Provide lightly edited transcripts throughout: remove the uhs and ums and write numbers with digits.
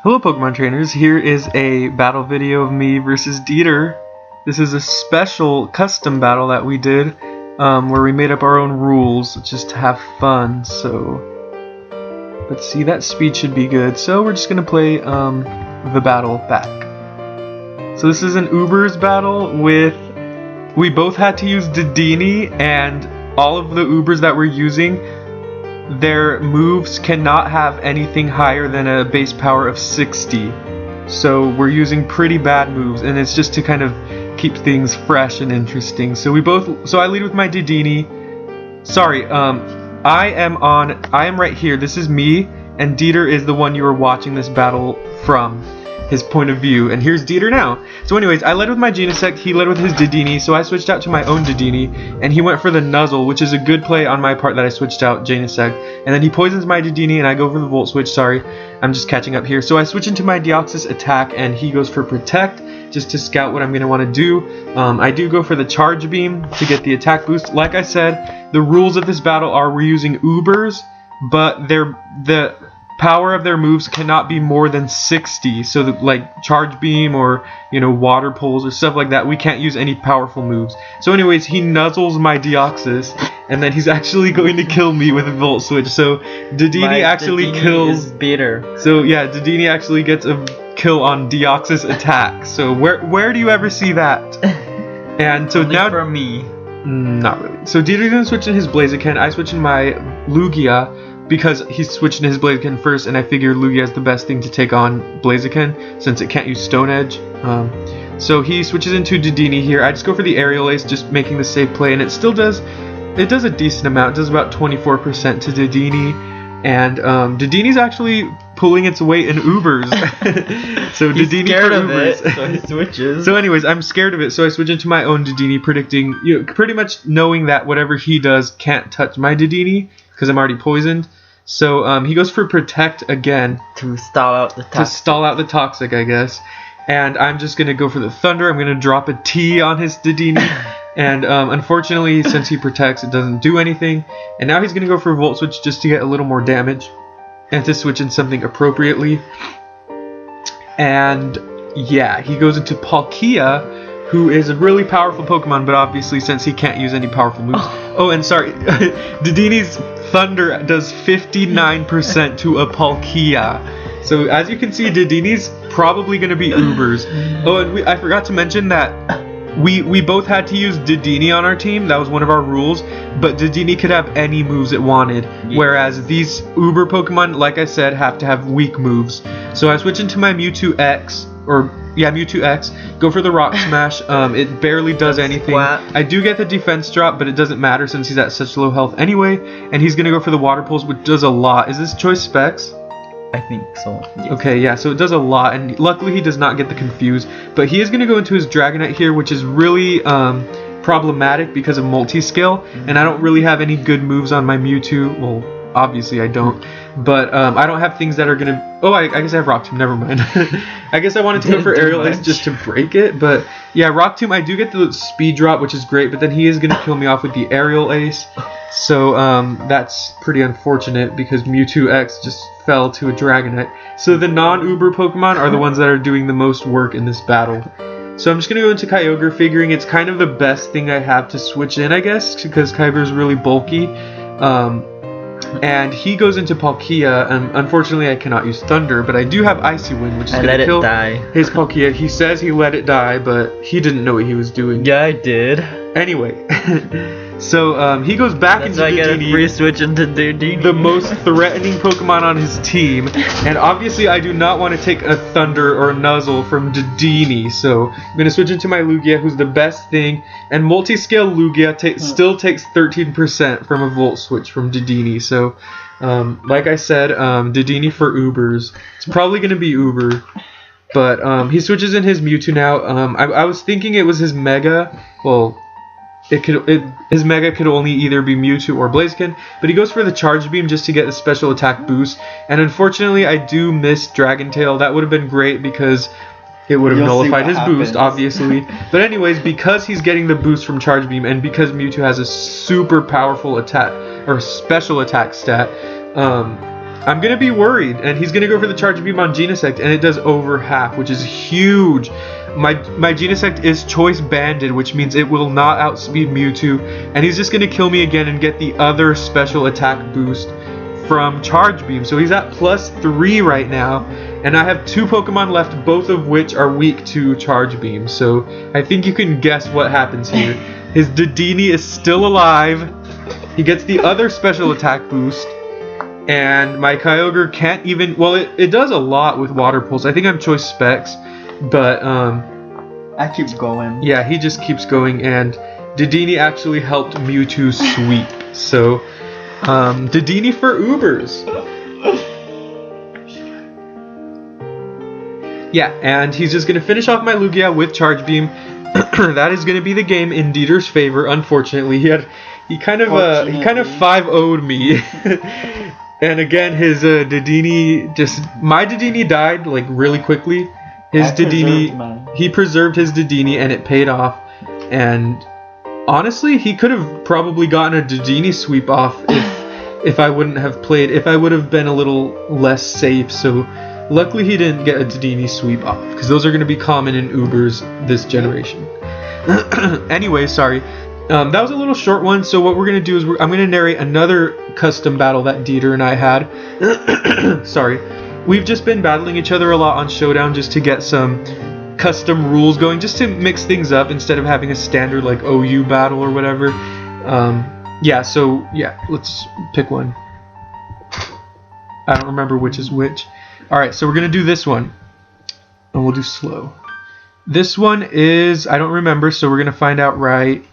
Hello Pokemon trainers, here is a battle video of me versus Dieter. This is a special custom battle that we did where we made up our own rules just to have fun. So let's see, that speed should be good. So we're just going to play the battle back. So this is an Ubers battle with, we both had to use Dedenne, and all of the Ubers that we're using, their moves cannot have anything higher than a base power of 60. So we're using pretty bad moves, and it's just to kind of keep things fresh and interesting. So I lead with my Dedenne. Sorry, I am right here. This is me, and Dieter is the one you are watching this battle from, his point of view. And here's Dieter now. So anyways, I led with my Genesect, he led with his Dedenne, so I switched out to my own Dedenne, and he went for the Nuzzle, which is a good play on my part that I switched out Genesect. And then he poisons my Dedenne, and I go for the Volt Switch. Sorry, I'm just catching up here. So I switch into my Deoxys attack, and he goes for Protect, just to scout what I'm going to want to do. I do go for the Charge Beam to get the attack boost. Like I said, the rules of this battle are we're using Ubers, but the power of their moves cannot be more than 60. So like Charge Beam or, you know, Water Pulls or stuff like that, we can't use any powerful moves. So anyways, he nuzzles my Deoxys, and then he's actually going to kill me with a Volt Switch. So Dedenne actually kills. Is bitter. So yeah, Dedenne actually gets a kill on Deoxys attack. So where do you ever see that? And so Only now for me. Not really. So Dieter's gonna switch in his Blaziken. I switch in my Lugia, because he's switching his Blaziken first, and I figure Lugia is the best thing to take on Blaziken since it can't use Stone Edge. So he switches into Dedenne here. I just go for the Aerial Ace, just making the safe play, and it does a decent amount. It does about 24% to Dedenne, and Dedenne's actually pulling its weight in Ubers. So He's Dedenne scared for of Ubers. it, so he switches. So anyways, I'm scared of it, so I switch into my own Dedenne, predicting, pretty much knowing that whatever he does can't touch my Dedenne, because I'm already poisoned. So he goes for Protect again. To stall out the toxic. To stall out the Toxic, I guess. And I'm just going to go for the Thunder. I'm going to drop a T on his Dedenne. And unfortunately, since he protects, it doesn't do anything. And now he's going to go for Volt Switch just to get a little more damage. And to switch in something appropriately. And yeah, he goes into Palkia, who is a really powerful Pokemon, but obviously since he can't use any powerful moves. Oh, and sorry, Dedenne's Thunder does 59% to a Palkia. So as you can see, Dedenne's probably going to be Ubers. Oh, and I forgot to mention that we both had to use Dedenne on our team. That was one of our rules. But Dedenne could have any moves it wanted. Yeah. Whereas these Uber Pokemon, like I said, have to have weak moves. So I switch into my Mewtwo X, Mewtwo X, go for the Rock Smash. It barely does anything. I do get the defense drop, but it doesn't matter since he's at such low health anyway. And he's going to go for the Water Pulse, which does a lot. Is this Choice Specs? I think so. Yes. Okay, yeah, so it does a lot, and luckily he does not get the Confuse. But he is going to go into his Dragonite here, which is really problematic because of multi-scale, and I don't really have any good moves on my Mewtwo. Well, obviously I don't, but I don't have things that are going to... Oh, I guess I have Rock Tomb, never mind. I guess I wanted to go for Aerial Ace just to break it, but yeah, Rock Tomb, I do get the speed drop, which is great, but then he is going to kill me off with the Aerial Ace. So that's pretty unfortunate because Mewtwo X just fell to a Dragonite. So the non-Uber Pokemon are the ones that are doing the most work in this battle. So I'm just going to go into Kyogre, figuring it's kind of the best thing I have to switch in, I guess, because Kyogre is really bulky. And he goes into Palkia, and unfortunately I cannot use Thunder, but I do have Icy Wind, which is going to kill his Palkia. He says he let it die, but he didn't know what he was doing. Yeah, I did. Anyway, so he goes back into Dedenne. That's why I get a free switch into Dedenne. The most threatening Pokemon on his team, and obviously I do not want to take a Thunder or a Nuzzle from Dedenne, so I'm going to switch into my Lugia, who's the best thing, and multi-scale Lugia still takes 13% from a Volt Switch from Dedenne, so like I said, Dedenne for Ubers. It's probably going to be Uber. But he switches in his Mewtwo now. I was thinking it was his Mega. Well, his Mega could only either be Mewtwo or Blaziken, but he goes for the Charge Beam just to get the special attack boost. And unfortunately, I do miss Dragon Tail. That would have been great because it would have nullified his boost, obviously. But anyways, because he's getting the boost from Charge Beam, and because Mewtwo has a super powerful attack or special attack stat, I'm going to be worried. And he's going to go for the Charge Beam on Genesect, and it does over half, which is huge. My Genesect is Choice Banded, which means it will not outspeed Mewtwo. And he's just going to kill me again and get the other special attack boost from Charge Beam. So he's at +3 right now. And I have 2 Pokemon left, both of which are weak to Charge Beam. So I think you can guess what happens here. His Dedenne is still alive. He gets the other special attack boost. And my Kyogre can't even... Well, it does a lot with Water Pulse. I think I'm Choice Specs. But, I keep going. yeah, he just keeps going. And Dedenne actually helped Mewtwo sweep. So, Dedenne for Ubers. Yeah, and he's just going to finish off my Lugia with Charge Beam. That is going to be the game in Dieter's favor, unfortunately. He kind of 5-0'd me. And again, his Dedenne my Dedenne died like really quickly. His Dedenne, he preserved his Dedenne and it paid off. And honestly, he could have probably gotten a Dedenne sweep off if I wouldn't have played, if I would have been a little less safe. So luckily he didn't get a Dedenne sweep off, because those are going to be common in Ubers this generation. Anyway, sorry. That was a little short one, so what we're going to do is I'm going to narrate another custom battle that Dieter and I had. Sorry. We've just been battling each other a lot on Showdown just to get some custom rules going, just to mix things up instead of having a standard like OU battle or whatever. Yeah, let's pick one. I don't remember which is which. Alright, so we're going to do this one. And we'll do slow. This one is... I don't remember, so we're going to find out right...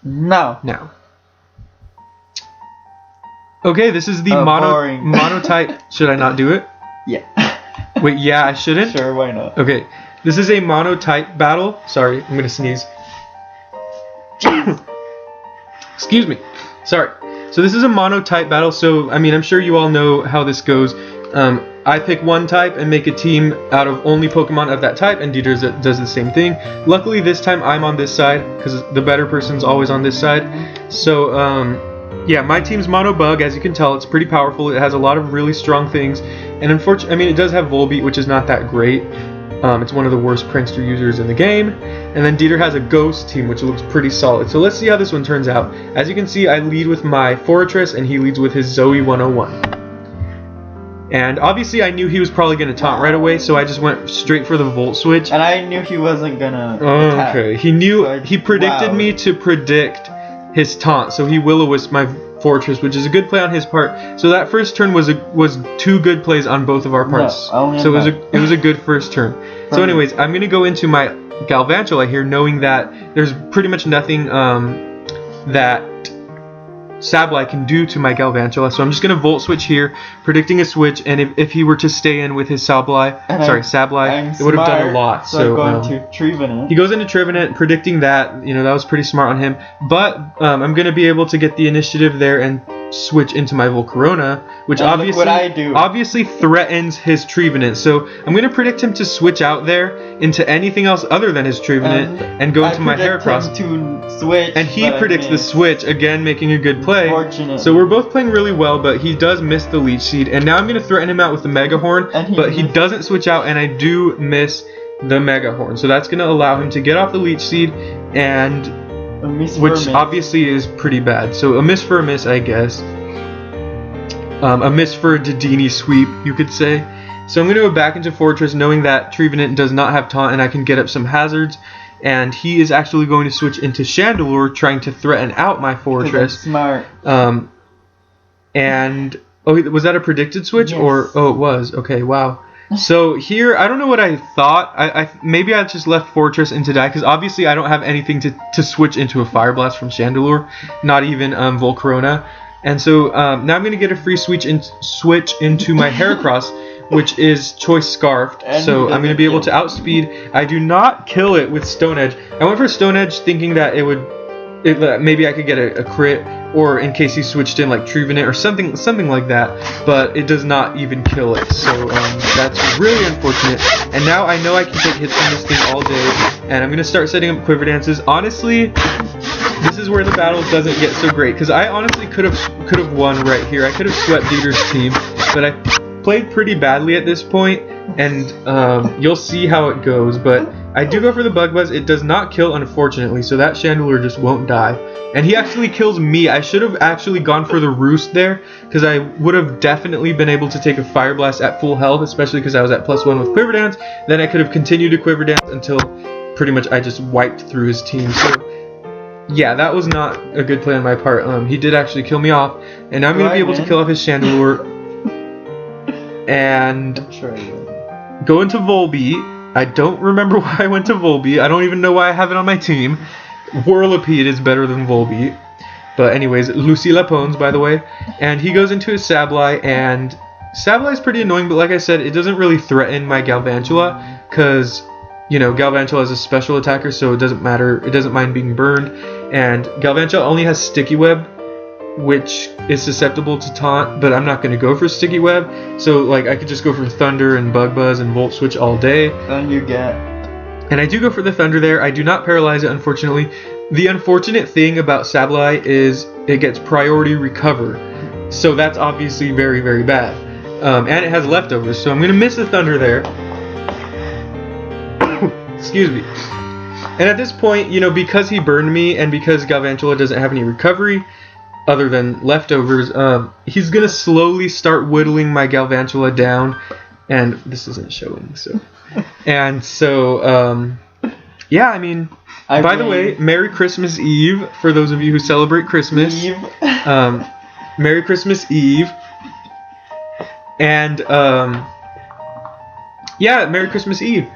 Now. Okay, this is the Monotype. Should I not do it? Yeah. Wait, yeah, I shouldn't? Sure, why not? Okay, this is a Monotype battle. Sorry, I'm gonna sneeze. Excuse me. Sorry. So this is a Monotype battle, so, I mean, I'm sure you all know how this goes. I pick one type and make a team out of only Pokemon of that type, and Dieter does the same thing. Luckily, this time I'm on this side, because the better person's always on this side. So, yeah, my team's Mono Bug. As you can tell, it's pretty powerful. It has a lot of really strong things, and unfortunately, I mean, it does have Volbeat, which is not that great. It's one of the worst Prankster users in the game. And then Dieter has a Ghost team, which looks pretty solid. So let's see how this one turns out. As you can see, I lead with my Fortress, and he leads with his Zoe 101. And obviously I knew he was probably going to taunt right away, so I just went straight for the Volt Switch. And I knew he wasn't going to attack. Okay, he predicted me to predict his taunt, so he Will-O-Wisp my Fortress, which is a good play on his part. So that first turn was 2 good plays on both of our parts. So it was a good first turn. So anyways, I'm going to go into my Galvantula here, knowing that there's pretty much nothing that Sableye can do to my Galvantula, so I'm just going to Volt Switch here, predicting a switch, and if he were to stay in with his Sableye, it would have done a lot. So going to Trevenant. He goes into Trevenant, predicting that, that was pretty smart on him, but I'm going to be able to get the initiative there and switch into my Volcarona, which obviously threatens his Trevenant. So I'm going to predict him to switch out there into anything else other than his Trevenant and go into my Heracross. And he predicts the switch, again making a good play. So we're both playing really well, but he does miss the Leech Seed. And now I'm going to threaten him out with the Mega Horn, but he doesn't switch out, and I do miss the Mega Horn. So that's going to allow him to get off the Leech Seed, and which obviously is pretty bad. So a miss for a miss, I guess. A miss for a Dedenne sweep, you could say. So I'm going to go back into Fortress, knowing that Trevenant does not have taunt, and I can get up some hazards. And he is actually going to switch into Chandelure, trying to threaten out my Fortress. Smart. And was that a predicted switch? Yes. Or it was. Okay, wow. So here, I don't know what I thought. Maybe I just left Fortress into die, because obviously I don't have anything to switch into a Fire Blast from Chandelure, not even Volcarona. And so now I'm going to get a free switch into my Heracross, which is Choice Scarfed. So I'm going to be able to outspeed. I do not kill it with Stone Edge. I went for Stone Edge thinking that maybe I could get a crit, or in case he switched in like Trevenant or something like that, but it does not even kill it. So that's really unfortunate. And now I know I can take hits on this thing all day, and I'm going to start setting up Quiver Dances. Honestly, this is where the battle doesn't get so great, because I honestly could have won right here. I could have swept Dieter's team, but played pretty badly at this point, and you'll see how it goes. But I do go for the Bug Buzz. It does not kill, unfortunately, so that Chandelure just won't die. And he actually kills me. I should have actually gone for the Roost there, because I would have definitely been able to take a Fire Blast at full health, especially because I was at +1 with Quiver Dance. Then I could have continued to Quiver Dance until pretty much I just wiped through his team. So yeah, that was not a good play on my part. He did actually kill me off, and I'm going to be able to kill off his Chandelure. And I'm sure I will. Go into Volbeat. I don't remember why I went to Volbeat. I don't even know why I have it on my team. Whirlipede is better than Volbeat. But anyways, Lucilla Pons, by the way. And he goes into his Sableye, and Sableye is pretty annoying, but like I said, it doesn't really threaten my Galvantula, because, you know, Galvantula is a special attacker, so it doesn't matter. It doesn't mind being burned. And Galvantula only has Sticky Web, which is susceptible to taunt, but I'm not going to go for Sticky Web. So, like, I could just go for Thunder and Bug Buzz and Volt Switch all day. Then you get... And I do go for the Thunder there. I do not paralyze it, unfortunately. The unfortunate thing about Sableye is it gets priority recover. So that's obviously very, very bad. And it has leftovers, so I'm going to miss the Thunder there. Excuse me. And at this point, you know, because he burned me and because Galvantula doesn't have any recovery other than leftovers, he's going to slowly start whittling my Galvantula down. And this isn't showing, so... And so, yeah, I mean, by the way, Merry Christmas Eve for those of you who celebrate Christmas. Merry Christmas Eve. And, yeah, Merry Christmas Eve.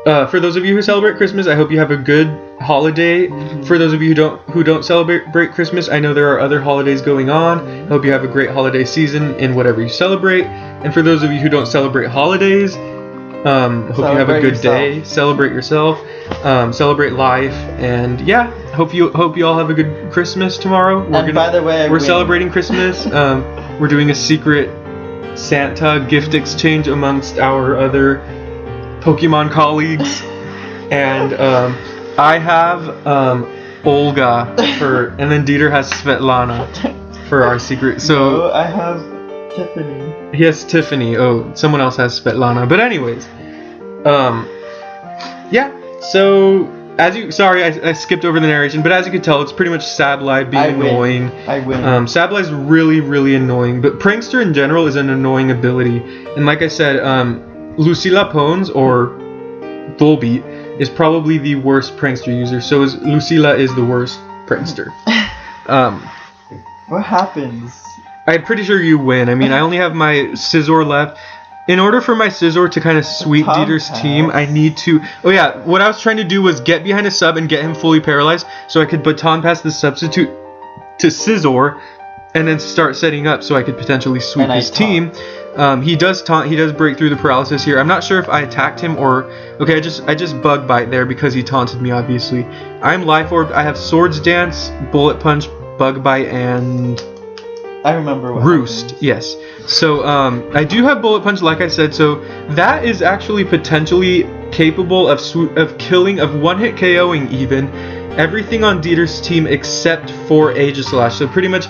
For those of you who celebrate Christmas, I hope you have a good holiday. For those of you who don't celebrate Christmas, I know there are other holidays going on. I hope you have a great holiday season in whatever you celebrate. And for those of you who don't celebrate holidays, hope you have a good day. Celebrate yourself. Celebrate life. And yeah, hope you all have a good Christmas tomorrow. By the way, we're celebrating Christmas. We're doing a secret Santa gift exchange amongst our other Pokemon colleagues, and I have Olga and then Dieter has Svetlana for our secret. So no, I have Tiffany. He has Tiffany. Oh, someone else has Svetlana. But anyways, yeah. So I skipped over the narration, but as you can tell, it's pretty much Sableye being annoying. I win. Sableye's really, really annoying, but Prankster in general is an annoying ability, and like I said, Lucilla Pons or Volbeat is probably the worst Prankster user. So Lucilla is the worst Prankster. What happens? I'm pretty sure you win. I mean, I only have my Scizor left. In order for my Scizor to kind of sweep Dieter's team, I need to... Oh yeah, what I was trying to do was get behind a sub and get him fully paralyzed so I could baton pass the substitute to Scizor and then start setting up so I could potentially sweep his team. He does taunt. He does break through the paralysis here. I'm not sure if I attacked him or... Okay, I just Bug Bite there because he taunted me, obviously. I'm Life Orb. I have Swords Dance, Bullet Punch, Bug Bite, and... I remember what Roost, happens. yes. So, I do have Bullet Punch, like I said, so that is actually potentially capable of killing, of one-hit KOing even, everything on Dieter's team except for Aegislash. So pretty much,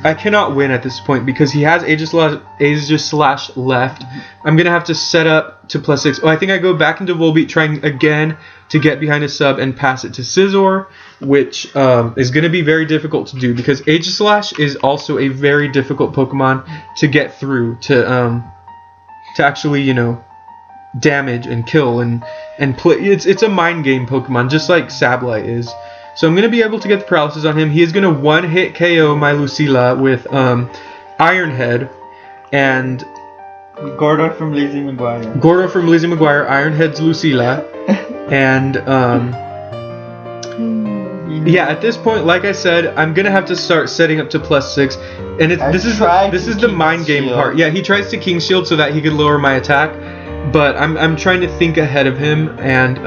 I cannot win at this point because he has Aegislash left. I'm going to have to set up to +6. Oh, I think I go back into Volbeat trying again to get behind a sub and pass it to Scizor, which is going to be very difficult to do because Aegislash is also a very difficult Pokemon to get through to actually, you know, damage and kill and play. It's a mind game Pokemon just like Sableye is. So I'm going to be able to get the paralysis on him. He is going to one-hit KO my Lucilla with Iron Head and... Gordo from Lizzie McGuire. Iron Head's Lucilla. And, yeah, at this point, like I said, I'm going to have to start setting up to +6. And this is the mind game part. Yeah, he tries to King Shield so that he could lower my attack. But I'm trying to think ahead of him, and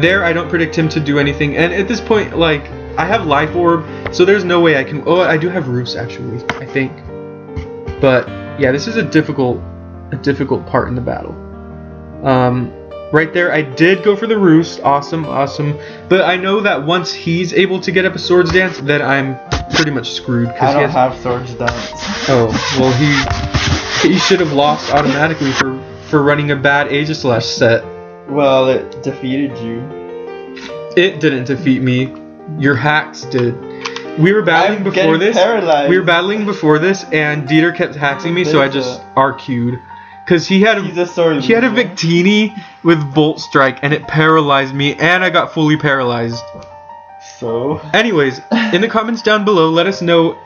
there I don't predict him to do anything. And at this point, like, I have Life Orb, so there's no way I can... Oh, I do have Roost, actually, I think. But, yeah, this is a difficult part in the battle. Right there, I did go for the Roost. Awesome. But I know that once he's able to get up a Swords Dance, then I'm pretty much screwed. I don't have Swords Dance. Oh, well, You should have lost automatically for running a bad Aegislash set. Well, it defeated you. It didn't defeat me. Your hacks did. We were battling before this. Paralyzed. We were battling before this, and Dieter kept hacking me, so I just RQ'd. Because he had a Victini with Bolt Strike, and it paralyzed me, and I got fully paralyzed. So? Anyways, in the comments down below, let us know.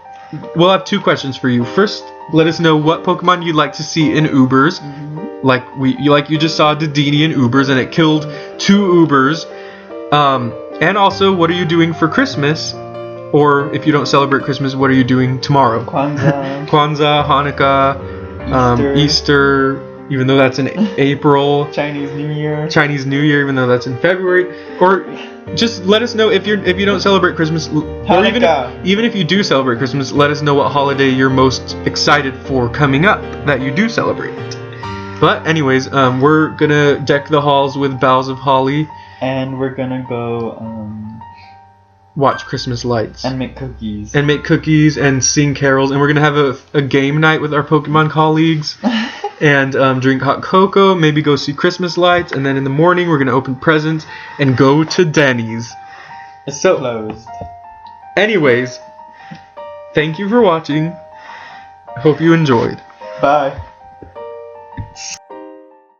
We'll have 2 questions for you. First, let us know what Pokemon you'd like to see in Ubers. Mm-hmm. Like you just saw Dedenne in Ubers, and it killed 2 Ubers. And also, what are you doing for Christmas? Or if you don't celebrate Christmas, what are you doing tomorrow? Kwanzaa, Hanukkah, Easter, even though that's in April. Chinese New Year, even though that's in February. Or just let us know if you don't celebrate Christmas, or even if you do celebrate Christmas, let us know what holiday you're most excited for coming up that you do celebrate it. But anyways, we're gonna deck the halls with boughs of holly, and we're gonna go watch Christmas lights and make cookies and sing carols, and we're gonna have a game night with our Pokemon colleagues. And drink hot cocoa, maybe go see Christmas lights, and then in the morning we're gonna open presents and go to Denny's. It's closed. Anyways, thank you for watching. Hope you enjoyed. Bye.